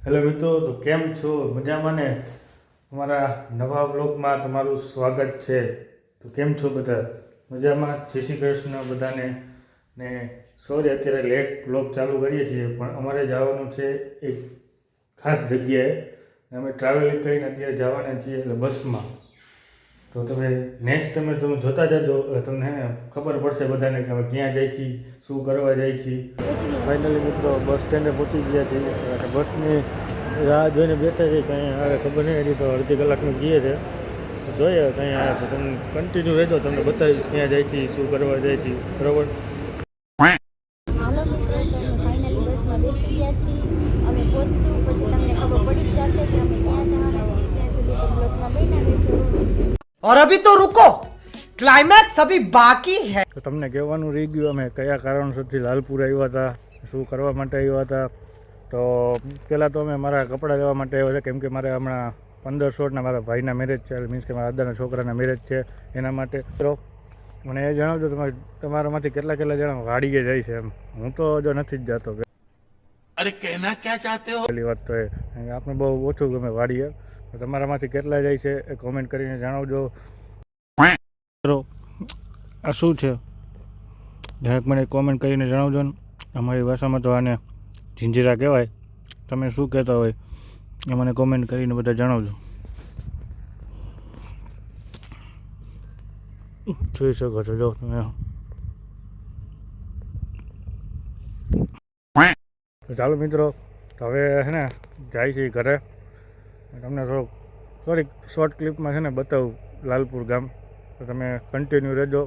Hello મિત્રો, તો કેમ છો? મજામાં ને? અમારા નવા વ્લોગમાં તમારું સ્વાગત છે. તો કેમ છો બધા? મજામાં? જય શ્રી કૃષ્ણ બધાને. ને સોરી અત્યારે લેટ વ્લોગ ચાલુ કરીએ છીએ, પણ અમારે જવાનું છે એક ખાસ જગ્યાએ. અમે ટ્રાવેલિંગ કરીને અત્યારે જવાના છીએ એટલે બસમાં. તો તમે નેક્સ્ટ તમે જોતા જજો, તમને ખબર પડશે બધાને કે અમે ક્યાં જાય છીએ, શું કરવા જાય છીએ. ફાઇનલી મિત્રો બસ સ્ટેન્ડે પહોંચી ગયા છીએ. બસની રાહ જોઈને બેઠા છે. કંઈ હવે ખબર નહીં, હજી તો અડધી કલાકનું ગઈએ છે. જોઈએ કંઈ આવે તો તમને કન્ટિન્યુ રહેજો, તમને બતાવીશ ક્યાં જાય છીએ, શું કરવા જાય છીએ. બરાબર? હાલો મિત્રો, તો અમે ફાઇનલી બસમાં બેસી ગયા છીએ. અમે પહોંચશું પછી તમને ખબર પડી જ જશે કે અમે ક્યાં જવાના છીએ. ત્યાં સુધી તો બ્લોગમાં બેઠા રહેજો. और अभी तो रुको, क्लाइमैक्स अभी बाकी है. તો તમને કહેવાનું રહી ગયું અમે કયા કારણસરથી લાલપુર આવ્યા હતા, શું કરવા માટે આવ્યા હતા. તો પહેલાં તો અમે મારા કપડાં લેવા માટે આવ્યા હતા, કેમ કે મારે હમણાં 15/16 મારા ભાઈના મેરેજ છે, મીન્સ કે મારા દાદાના છોકરાના મેરેજ છે. એના માટે તો મને એ જણાવજો તમારામાંથી કેટલા જણા વાડીએ જાય છે. એમ હું તો જો નથી જ જતો. અરે કહેના ક્યાં ચાહતે હો? પહેલી વાત તો એ આપણે બહુ ઓછું ગમે વાડીએ. તમારામાંથી કેટલા જાય છે એ કોમેન્ટ કરીને જણાવજો. મિત્રો આ શું છે જરાક મને કોમેન્ટ કરીને જણાવજો ને. અમારી ભાષામાં તો આને ઝીંઝીરા કહેવાય. તમે શું કહેતા હોય એ મને કોમેન્ટ કરીને બધા જણાવજો. જોઈ શકો છો જો તમે. તો ચાલો મિત્રો, હવે છે ને જાય છે ઘરે. તમને થોડીક શોર્ટ ક્લિપમાં છે ને બતાવું લાલપુર ગામ. તો તમે કન્ટિન્યુ રહેજો.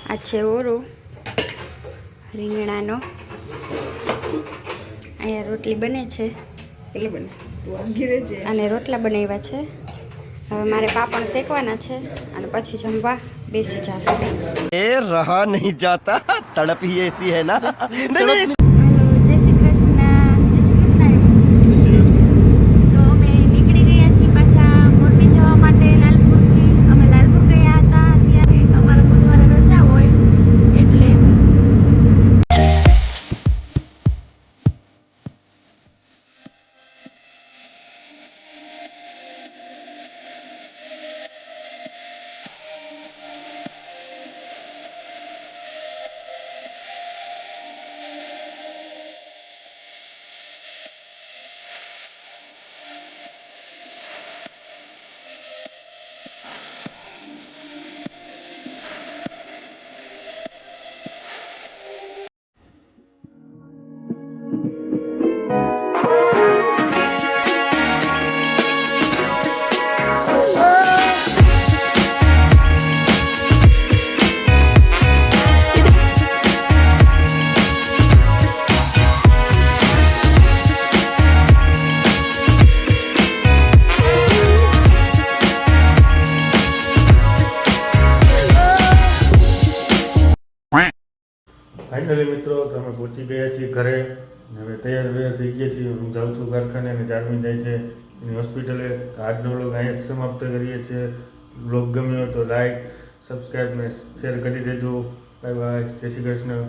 આ છે ઓરો રીંગણાનો. અહીંયા રોટલી બને છે અને રોટલા બનાવ્યા છે. હવે મારે પાપડ શેકવાના છે અને પછી જમવા બેસી જશે. रहा नहीं जाता, तड़प ही ऐसी है ना. હાલો, જય શ્રી કૃષ્ણ. જય શ્રી કૃષ્ણ. તો અમે નીકળી ગયા છીએ પાછા મોરબી જવા માટે લાલપુરથી. અમે લાલપુર ગયા હતા, ત્યારે અમારા બુધવારે રજા હોય એટલે ફાઇનલી મિત્રો તમે પહોંચી ગયા છીએ ઘરે. હવે તૈયાર થઈ ગયા છીએ. હું જાઉં છું કારખાને અને જારમીન જાય છે એની હોસ્પિટલે. આજનો વ્લોગ અહીંયા જ સમાપ્ત કરીએ છીએ. વ્લોગ ગમ્યો હોય તો લાઈક, સબસ્ક્રાઈબ ને શેર કરી દેજો. Bye bye. જય શ્રી કૃષ્ણ.